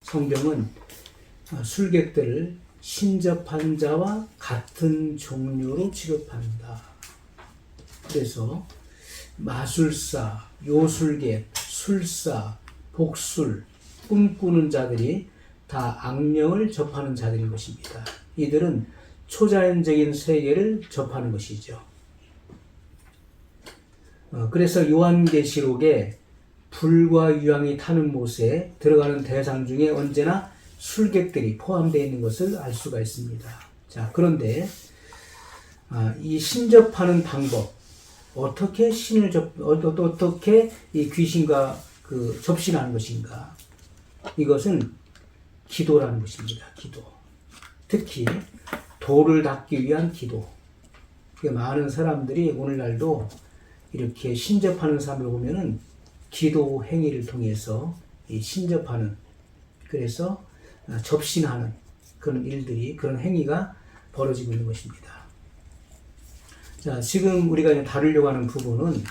성경은 술객들을 신접한 자와 같은 종류로 취급한다. 그래서 마술사, 요술객, 술사, 복술, 꿈꾸는 자들이 다 악령을 접하는 자들인 것입니다. 이들은 초자연적인 세계를 접하는 것이죠. 그래서 요한계시록에 불과 유황이 타는 못에 들어가는 대상 중에 언제나 술객들이 포함되어 있는 것을 알 수가 있습니다. 자, 그런데 이 신접하는 방법, 어떻게 어떻게 이 귀신과 접신하는 것인가? 이것은 기도라는 것입니다. 기도. 특히 도를 닦기 위한 기도. 많은 사람들이 오늘날도 이렇게 신접하는 사람을 보면은 기도 행위를 통해서 이 신접하는, 그래서 접신하는 그런 일들이, 그런 행위가 벌어지고 있는 것입니다. 자, 지금 우리가 다루려고 하는 부분은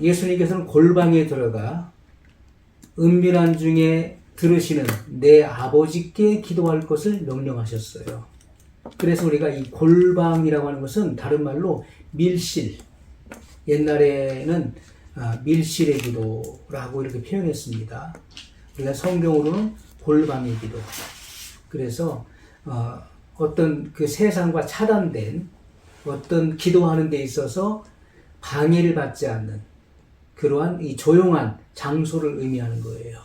예수님께서는 골방에 들어가 은밀한 중에 들으시는 내 아버지께 기도할 것을 명령하셨어요. 그래서 우리가 이 골방이라고 하는 것은 다른 말로 밀실, 옛날에는 밀실의 기도라고 이렇게 표현했습니다. 우리가 성경으로는 골방의 기도. 그래서 어떤 그 세상과 차단된 어떤 기도하는 데 있어서 방해를 받지 않는 그러한 이 조용한 장소를 의미하는 거예요.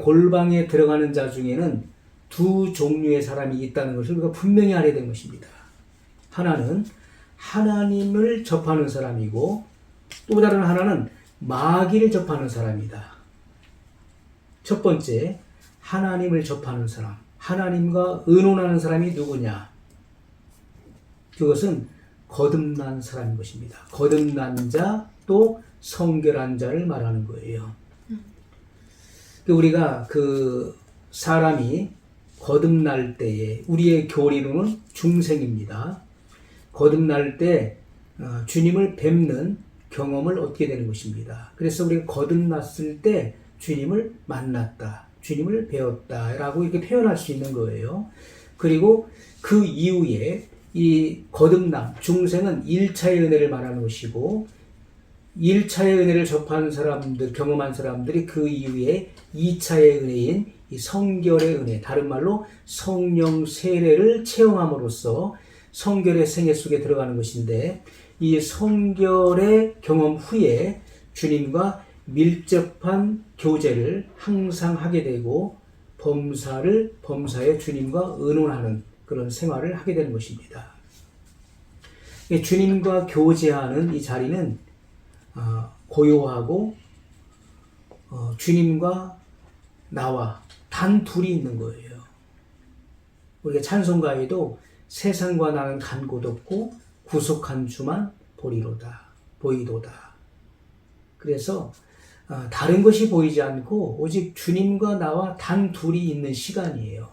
골방에 들어가는 자 중에는 두 종류의 사람이 있다는 것을 우리가 분명히 알아야 되는 것입니다. 하나는 하나님을 접하는 사람이고 또 다른 하나는 마귀를 접하는 사람이다. 첫 번째, 하나님을 접하는 사람, 하나님과 의논하는 사람이 누구냐? 그것은 거듭난 사람인 것입니다. 거듭난 자, 또 성결한 자를 말하는 거예요. 우리가 사람이 거듭날 때에 우리의 교리로는 중생입니다. 거듭날 때 주님을 뵙는 경험을 얻게 되는 것입니다. 그래서 우리가 거듭났을 때 주님을 만났다, 주님을 배웠다라고 이렇게 표현할 수 있는 거예요. 그리고 그 이후에 이 거듭남, 중생은 1차의 은혜를 말하는 것이고 1차의 은혜를 접한 사람들, 경험한 사람들이 그 이후에 2차의 은혜인 이 성결의 은혜, 다른 말로 성령 세례를 체험함으로써 성결의 생애 속에 들어가는 것인데, 이 성결의 경험 후에 주님과 밀접한 교제를 항상 하게 되고 범사에 주님과 의논하는 그런 생활을 하게 되는 것입니다. 주님과 교제하는 이 자리는 고요하고 주님과 나와 단 둘이 있는 거예요. 우리가 찬송가에도 세상과 나는 간 곳 없고 구속한 주만 보이도다. 그래서 다른 것이 보이지 않고 오직 주님과 나와 단 둘이 있는 시간이에요.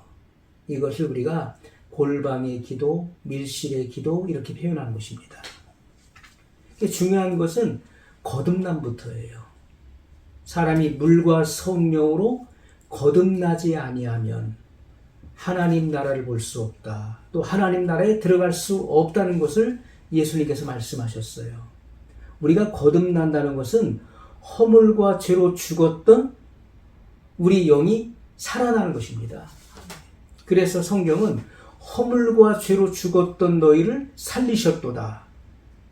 이것을 우리가 골방의 기도, 밀실의 기도 이렇게 표현하는 것입니다. 중요한 것은 거듭남부터예요. 사람이 물과 성령으로 거듭나지 아니하면 하나님 나라를 볼 수 없다. 또 하나님 나라에 들어갈 수 없다는 것을 예수님께서 말씀하셨어요. 우리가 거듭난다는 것은 허물과 죄로 죽었던 우리 영이 살아나는 것입니다. 그래서 성경은 허물과 죄로 죽었던 너희를 살리셨도다.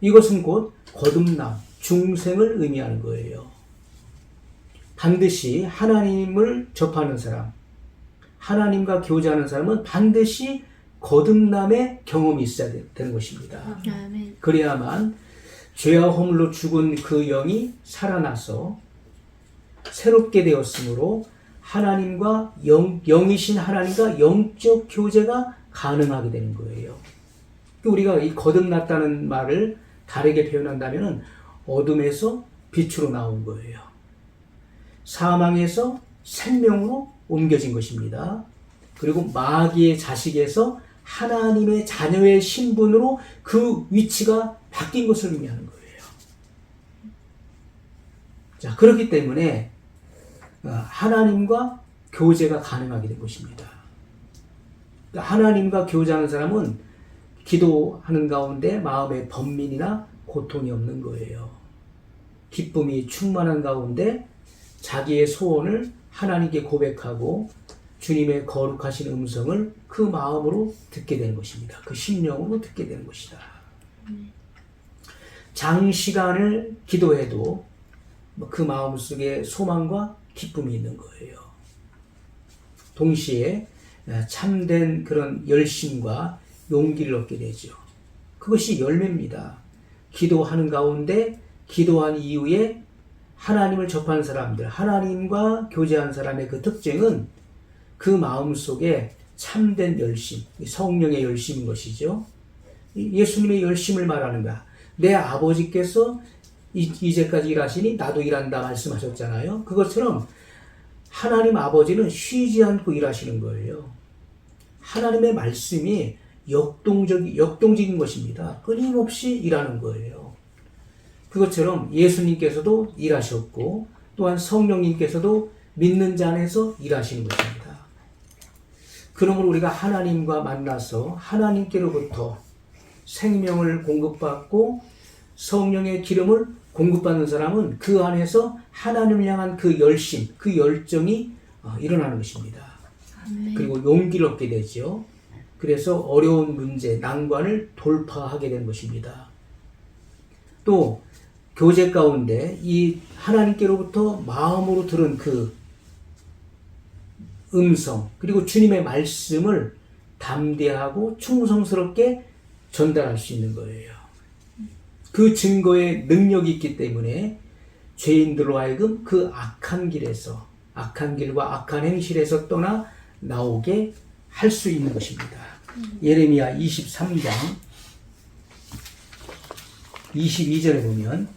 이것은 곧 거듭남, 중생을 의미하는 거예요. 반드시 하나님을 접하는 사람, 하나님과 교제하는 사람은 반드시 거듭남의 경험이 있어야 되는 것입니다. 아멘. 그래야만 죄와 허물로 죽은 그 영이 살아나서 새롭게 되었으므로 하나님과 영이신 하나님과 영적 교제가 가능하게 되는 거예요. 우리가 이 거듭났다는 말을 다르게 표현한다면 어둠에서 빛으로 나온 거예요. 사망에서 생명으로 옮겨진 것입니다. 그리고 마귀의 자식에서 하나님의 자녀의 신분으로 그 위치가 바뀐 것을 의미하는 거예요. 자, 그렇기 때문에 하나님과 교제가 가능하게 된 것입니다. 하나님과 교제하는 사람은 기도하는 가운데 마음에 번민이나 고통이 없는 거예요. 기쁨이 충만한 가운데 자기의 소원을 하나님께 고백하고 주님의 거룩하신 음성을 그 마음으로 듣게 되는 것입니다. 그 심령으로 듣게 되는 것이다. 장시간을 기도해도 그 마음속에 소망과 기쁨이 있는 거예요. 동시에 참된 그런 열심과 용기를 얻게 되죠. 그것이 열매입니다. 기도하는 가운데 기도한 이후에 하나님을 접한 사람들, 하나님과 교제한 사람의 그 특징은 그 마음속에 참된 열심, 성령의 열심인 것이죠. 예수님의 열심을 말하는 거야. 내 아버지께서 이제까지 일하시니 나도 일한다 말씀하셨잖아요. 그것처럼 하나님 아버지는 쉬지 않고 일하시는 거예요. 하나님의 말씀이 역동적인 것입니다. 끊임없이 일하는 거예요. 그것처럼 예수님께서도 일하셨고 또한 성령님께서도 믿는 자 안에서 일하시는 것입니다. 그러므로 우리가 하나님과 만나서 하나님께로부터 생명을 공급받고 성령의 기름을 공급받는 사람은 그 안에서 하나님을 향한 그 열심, 그 열정이 일어나는 것입니다. 아멘. 그리고 용기를 얻게 되죠. 그래서 어려운 문제, 난관을 돌파하게 되는 것입니다. 또 교제 가운데 이 하나님께로부터 마음으로 들은 그 음성, 그리고 주님의 말씀을 담대하고 충성스럽게 전달할 수 있는 거예요. 그 증거에 능력이 있기 때문에 죄인들로 하여금 그 악한 길에서, 악한 길과 악한 행실에서 떠나 나오게 할 수 있는 것입니다. 예레미야 23장 22절에 보면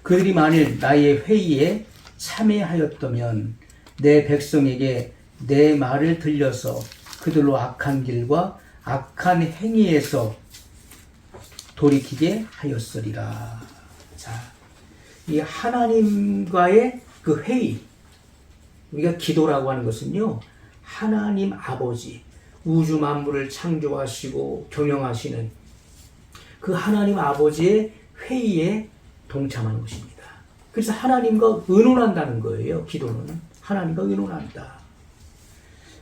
그들이 만일 나의 회의에 참여하였다면 내 백성에게 내 말을 들려서 그들로 악한 길과 악한 행위에서 돌이키게 하였으리라. 자, 이 하나님과의 그 회의, 우리가 기도라고 하는 것은요, 하나님 아버지, 우주 만물을 창조하시고 경영하시는 그 하나님 아버지의 회의에 동참하는 것입니다. 그래서 하나님과 의논한다는 거예요. 기도는 하나님과 의논한다.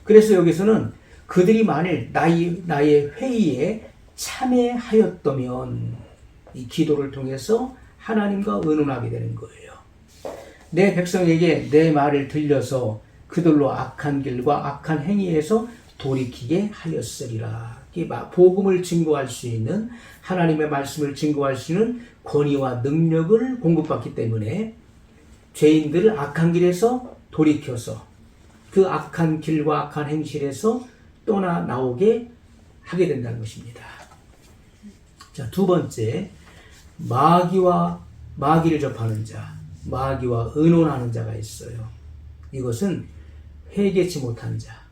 그래서 여기서는 그들이 만일 나의 회의에 참여하였다면 이 기도를 통해서 하나님과 의논하게 되는 거예요. 내 백성에게 내 말을 들려서 그들로 악한 길과 악한 행위에서 돌이키게 하였으리라. 복음을 증거할 수 있는, 하나님의 말씀을 증거할 수 있는 권위와 능력을 공급받기 때문에 죄인들을 악한 길에서 돌이켜서 그 악한 길과 악한 행실에서 떠나 나오게 하게 된다는 것입니다. 자, 두 번째, 마귀를 접하는 자, 마귀와 의논하는 자가 있어요. 이것은 회개치 못한 자.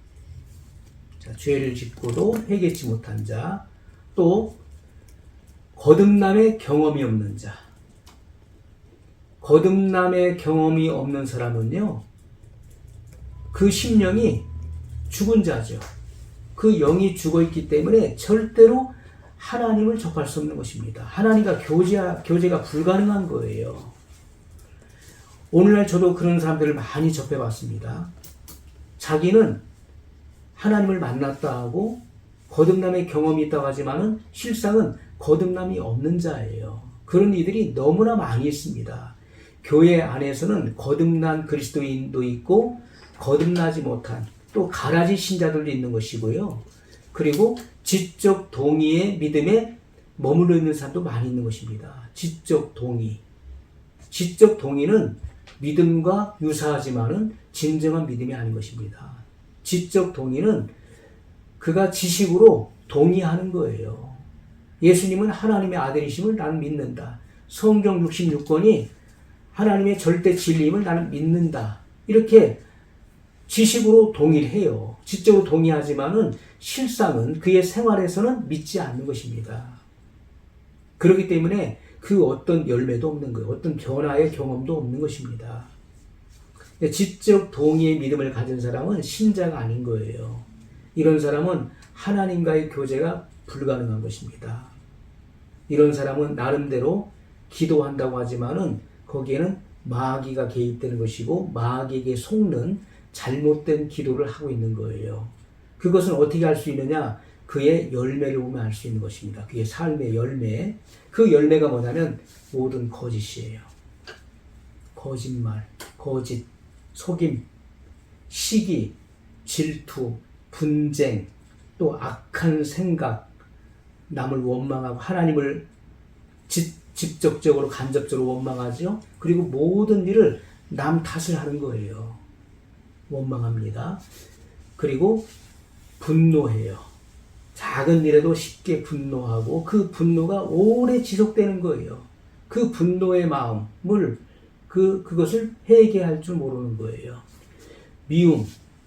자, 죄를 짓고도 회개치 못한 자, 또 거듭남의 경험이 없는 자. 거듭남의 경험이 없는 사람은요, 그 심령이 죽은 자죠. 그 영이 죽어있기 때문에 절대로 하나님을 접할 수 없는 것입니다. 하나님과 교제가 불가능한 거예요. 오늘날 저도 그런 사람들을 많이 접해봤습니다. 자기는 하나님을 만났다 하고 거듭남의 경험이 있다고 하지만은 실상은 거듭남이 없는 자예요. 그런 이들이 너무나 많이 있습니다. 교회 안에서는 거듭난 그리스도인도 있고 거듭나지 못한 또 가라지 신자들도 있는 것이고요. 그리고 지적 동의의 믿음에 머물러 있는 사람도 많이 있는 것입니다. 지적 동의. 지적 동의는 믿음과 유사하지만은 진정한 믿음이 아닌 것입니다. 지적 동의는 그가 지식으로 동의하는 거예요. 예수님은 하나님의 아들이심을 나는 믿는다. 성경 66권이 하나님의 절대 진리임을 나는 믿는다. 이렇게 지식으로 동의를 해요. 지적으로 동의하지만은 실상은 그의 생활에서는 믿지 않는 것입니다. 그렇기 때문에 그 어떤 열매도 없는 거예요. 어떤 변화의 경험도 없는 것입니다. 지적 동의의 믿음을 가진 사람은 신자가 아닌 거예요. 이런 사람은 하나님과의 교제가 불가능한 것입니다. 이런 사람은 나름대로 기도한다고 하지만은 거기에는 마귀가 개입되는 것이고 마귀에게 속는 잘못된 기도를 하고 있는 거예요. 그것은 어떻게 알 수 있느냐? 그의 열매를 보면 알 수 있는 것입니다. 그의 삶의 열매. 그 열매가 뭐냐면 모든 거짓이에요. 거짓말, 거짓, 속임, 시기, 질투, 분쟁, 또 악한 생각, 남을 원망하고 하나님을 직접적으로 간접적으로 원망하죠. 그리고 모든 일을 남 탓을 하는 거예요. 원망합니다. 그리고 분노해요. 작은 일에도 쉽게 분노하고 그 분노가 오래 지속되는 거예요. 그 분노의 마음을 그것을 회개할 줄 모르는 거예요. 미움,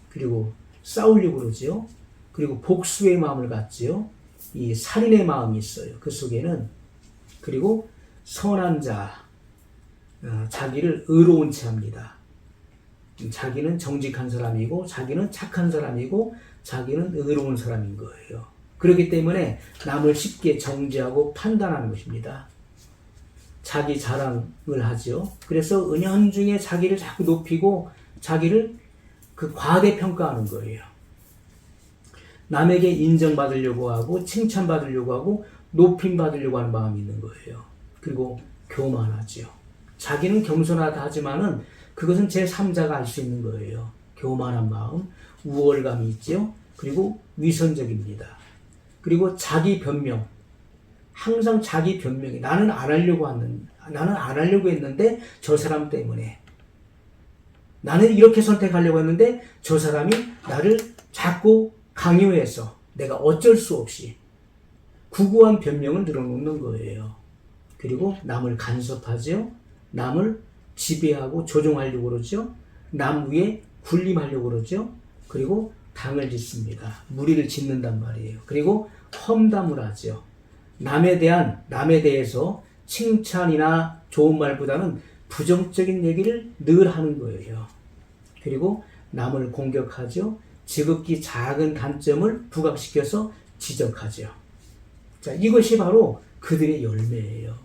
그리고 싸우려고 그러지요. 그리고 복수의 마음을 갖지요. 이 살인의 마음이 있어요. 그 속에는. 그리고 선한 자, 자기를 의로운 채 합니다. 자기는 정직한 사람이고 자기는 착한 사람이고 자기는 의로운 사람인 거예요. 그렇기 때문에 남을 쉽게 정죄하고 판단하는 것입니다. 자기 자랑을 하죠. 그래서 은연중에 자기를 자꾸 높이고 자기를 과대평가하는 거예요. 남에게 인정받으려고 하고 칭찬받으려고 하고 높임받으려고 하는 마음이 있는 거예요. 그리고 교만하죠. 자기는 겸손하다 하지만은 그것은 제3자가 알 수 있는 거예요. 교만한 마음, 우월감이 있죠. 그리고 위선적입니다. 그리고 자기 변명. 항상 자기 변명이 나는 안 하려고 했는데 저 사람 때문에. 나는 이렇게 선택하려고 했는데 저 사람이 나를 자꾸 강요해서 내가 어쩔 수 없이 구구한 변명을 늘어놓는 거예요. 그리고 남을 간섭하죠. 남을 지배하고 조종하려고 그러죠. 남 위에 군림하려고 그러죠. 그리고 당을 짓습니다. 무리를 짓는단 말이에요. 그리고 험담을 하죠. 남에 대해서 칭찬이나 좋은 말보다는 부정적인 얘기를 늘 하는 거예요. 그리고 남을 공격하죠. 지극히 작은 단점을 부각시켜서 지적하죠. 자, 이것이 바로 그들의 열매예요.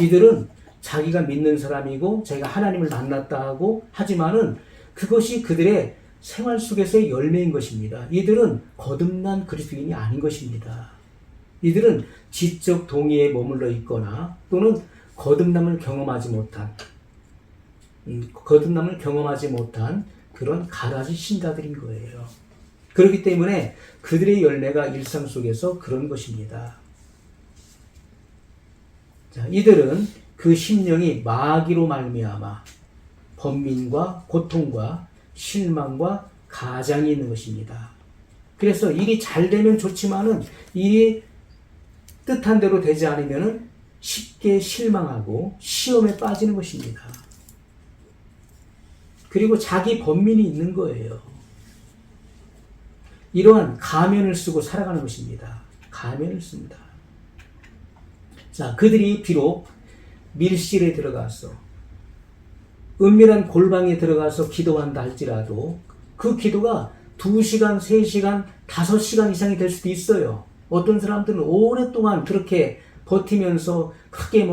이들은 자기가 믿는 사람이고 자기가 하나님을 만났다 하고 하지만은 그것이 그들의 생활 속에서의 열매인 것입니다. 이들은 거듭난 그리스도인이 아닌 것입니다. 이들은 지적 동의에 머물러 있거나 또는 거듭남을 경험하지 못한 그런 가라지 신자들인 거예요. 그렇기 때문에 그들의 열매가 일상 속에서 그런 것입니다. 자, 이들은 그 심령이 마귀로 말미암아 번민과 고통과 실망과 가장이 있는 것입니다. 그래서 일이 잘 되면 좋지만은 일이 뜻한 대로 되지 않으면은 쉽게 실망하고 시험에 빠지는 것입니다. 그리고 자기 번민이 있는 거예요. 이러한 가면을 쓰고 살아가는 것입니다. 가면을 씁니다. 자, 그들이 비록 밀실에 들어가서 은밀한 골방에 들어가서 기도한다 할지라도 그 기도가 2시간, 3시간, 5시간 이상이 될 수도 있어요. 어떤 사람들은 오랫동안 그렇게 버티면서 크게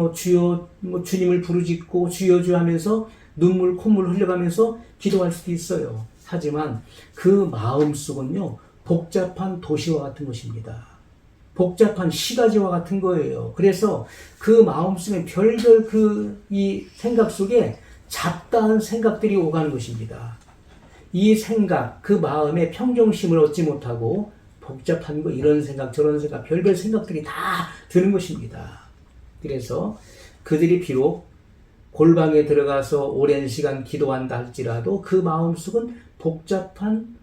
주님을 부르짖고 주여 하면서 눈물, 콧물 흘려가면서 기도할 수도 있어요. 하지만 그 마음속은요, 복잡한 도시와 같은 것입니다. 복잡한 시가지와 같은 거예요. 그래서 그 마음속에 별별 이 생각 속에 잡다한 생각들이 오가는 것입니다. 이 생각, 그 마음의 평정심을 얻지 못하고 복잡한 거, 이런 생각, 저런 생각, 별별 생각들이 다 드는 것입니다. 그래서 그들이 비록 골방에 들어가서 오랜 시간 기도한다 할지라도 그 마음속은 복잡한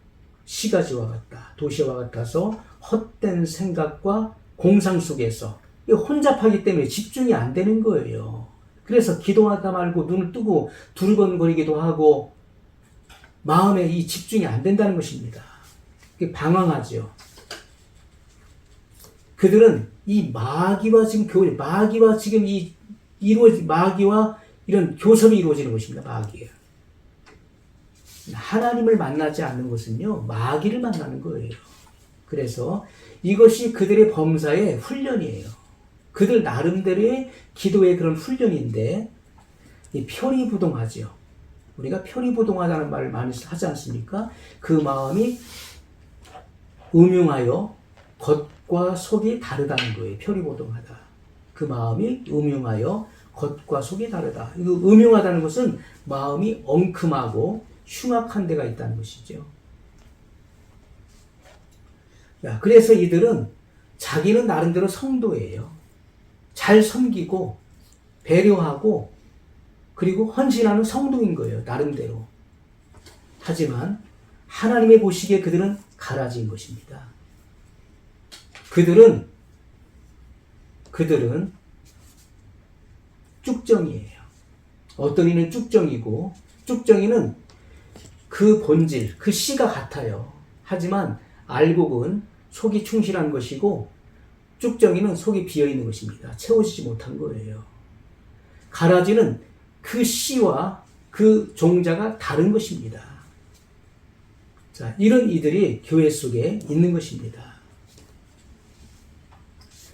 시가지와 같다, 도시와 같아서 헛된 생각과 공상 속에서 혼잡하기 때문에 집중이 안 되는 거예요. 그래서 기도하다 말고 눈을 뜨고 두리번거리기도 하고 마음에 이 집중이 안 된다는 것입니다. 방황하죠. 그들은 이 마귀와 이런 교섭이 이루어지는 것입니다. 마귀예요. 하나님을 만나지 않는 것은요, 마귀를 만나는 거예요. 그래서 이것이 그들의 범사의 훈련이에요. 그들 나름대로의 기도의 그런 훈련인데, 이 표리부동하죠. 우리가 표리부동하다는 말을 많이 하지 않습니까? 그 마음이 음흉하여 겉과 속이 다르다는 거예요. 표리부동하다. 그 마음이 음흉하여 겉과 속이 다르다. 이거 음흉하다는 것은 마음이 엉큼하고 흉악한 데가 있다는 것이죠. 야, 그래서 이들은 자기는 나름대로 성도예요. 잘 섬기고 배려하고 그리고 헌신하는 성도인 거예요. 나름대로. 하지만 하나님의 보시기에 그들은 가라지인 것입니다. 그들은 쭉정이에요. 어떤 이는 쭉정이고 쭉정이는 그 본질, 그 씨가 같아요. 하지만 알곡은 속이 충실한 것이고 쭉정이는 속이 비어있는 것입니다. 채워지지 못한 거예요. 가라지는 그 씨와 그 종자가 다른 것입니다. 자, 이런 이들이 교회 속에 있는 것입니다.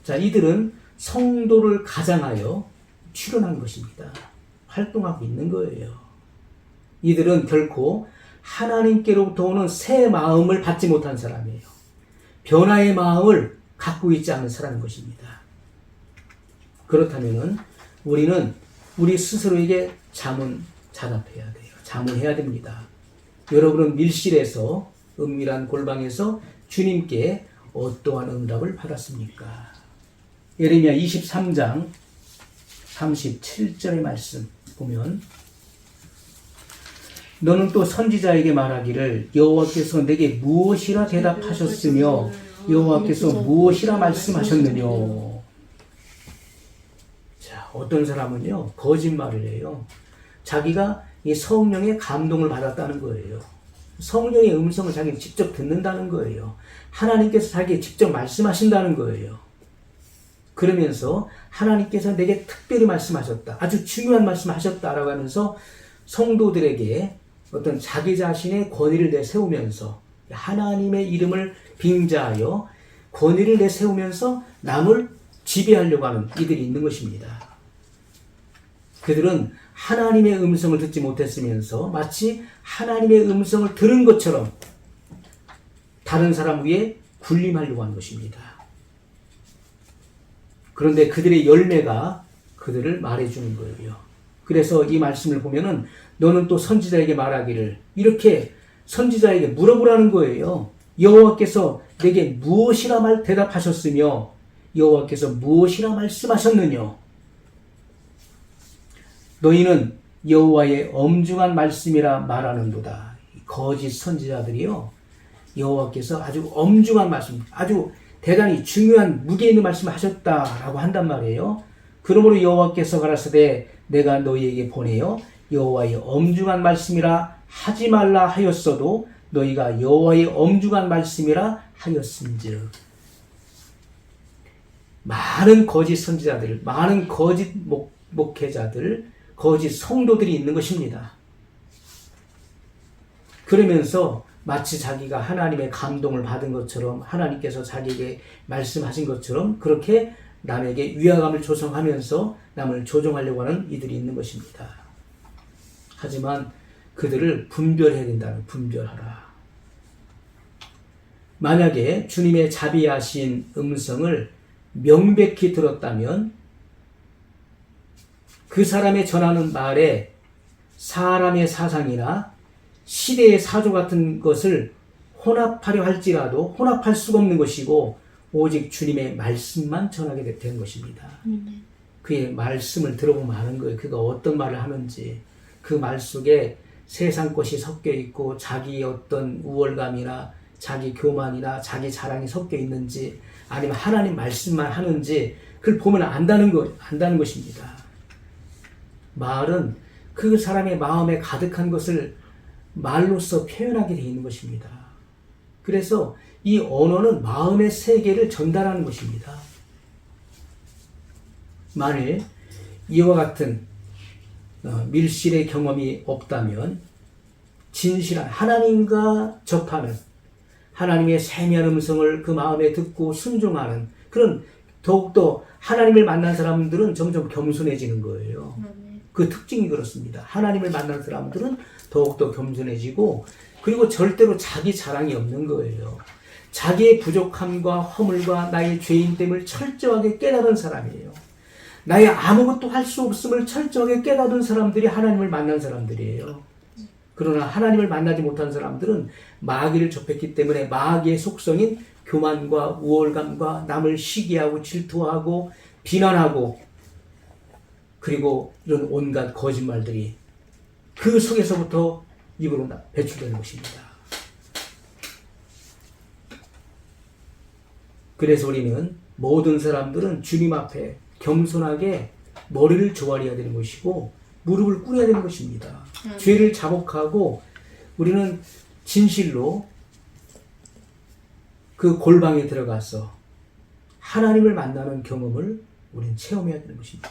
자, 이들은 성도를 가장하여 출현한 것입니다. 활동하고 있는 거예요. 이들은 결코 하나님께로부터 오는 새 마음을 받지 못한 사람이에요. 변화의 마음을 갖고 있지 않은 사람인 것입니다. 그렇다면 우리는 우리 스스로에게 자문자답해야 돼요. 자문해야 됩니다. 여러분은 밀실에서 은밀한 골방에서 주님께 어떠한 응답을 받았습니까? 예레미야 23장 37절의 말씀 보면 너는 또 선지자에게 말하기를 여호와께서 내게 무엇이라 대답하셨으며 여호와께서 무엇이라 말씀하셨느냐. 자, 어떤 사람은요 거짓말을 해요. 자기가 이 성령의 감동을 받았다는 거예요. 성령의 음성을 자기가 직접 듣는다는 거예요. 하나님께서 자기에게 직접 말씀하신다는 거예요. 그러면서 하나님께서 내게 특별히 말씀하셨다. 아주 중요한 말씀을 하셨다라고 하면서 성도들에게 어떤 자기 자신의 권위를 내세우면서 하나님의 이름을 빙자하여 권위를 내세우면서 남을 지배하려고 하는 이들이 있는 것입니다. 그들은 하나님의 음성을 듣지 못했으면서 마치 하나님의 음성을 들은 것처럼 다른 사람 위에 군림하려고 하는 것입니다. 그런데 그들의 열매가 그들을 말해주는 거예요. 그래서 이 말씀을 보면은 너는 또 선지자에게 말하기를 이렇게 선지자에게 물어보라는 거예요. 여호와께서 내게 무엇이라 대답하셨으며 여호와께서 무엇이라 말씀하셨느냐. 너희는 여호와의 엄중한 말씀이라 말하는도다. 거짓 선지자들이요. 여호와께서 아주 엄중한 말씀, 아주 대단히 중요한 무게 있는 말씀을 하셨다라고 한단 말이에요. 그러므로 여호와께서 가라사대 내가 너희에게 보내어 여호와의 엄중한 말씀이라 하지 말라 하였어도 너희가 여호와의 엄중한 말씀이라 하였음즉. 많은 거짓 선지자들, 많은 거짓 목회자들, 거짓 성도들이 있는 것입니다. 그러면서 마치 자기가 하나님의 감동을 받은 것처럼 하나님께서 자기에게 말씀하신 것처럼 그렇게 남에게 위화감을 조성하면서 남을 조종하려고 하는 이들이 있는 것입니다. 하지만 그들을 분별해야 된다는 분별하라. 만약에 주님의 자비하신 음성을 명백히 들었다면 그 사람의 전하는 말에 사람의 사상이나 시대의 사조 같은 것을 혼합하려 할지라도 혼합할 수가 없는 것이고 오직 주님의 말씀만 전하게 된 것입니다. 그의 말씀을 들어보면 아는 거예요. 그가 어떤 말을 하는지. 그 말 속에 세상 것이 섞여 있고 자기의 어떤 우월감이나 자기 교만이나 자기 자랑이 섞여 있는지 아니면 하나님 말씀만 하는지 그걸 보면 안다는 것입니다. 말은 그 사람의 마음에 가득한 것을 말로써 표현하게 되어 있는 것입니다. 그래서 이 언어는 마음의 세계를 전달하는 것입니다. 만일 이와 같은 밀실의 경험이 없다면 진실한 하나님과 접하는 하나님의 세미한 음성을 그 마음에 듣고 순종하는 그런 더욱더 하나님을 만난 사람들은 점점 겸손해지는 거예요. 그 특징이 그렇습니다. 하나님을 만난 사람들은 더욱더 겸손해지고 그리고 절대로 자기 자랑이 없는 거예요. 자기의 부족함과 허물과 나의 죄인됨을 철저하게 깨달은 사람이에요. 나의 아무것도 할 수 없음을 철저하게 깨달은 사람들이 하나님을 만난 사람들이에요. 그러나 하나님을 만나지 못한 사람들은 마귀를 접했기 때문에 마귀의 속성인 교만과 우월감과 남을 시기하고 질투하고 비난하고 그리고 이런 온갖 거짓말들이 그 속에서부터 입으로 배출되는 것입니다. 그래서 우리는 모든 사람들은 주님 앞에 겸손하게 머리를 조아려야 되는 것이고 무릎을 꿇어야 되는 것입니다. 죄를 자복하고 우리는 진실로 그 골방에 들어가서 하나님을 만나는 경험을 우리는 체험해야 되는 것입니다.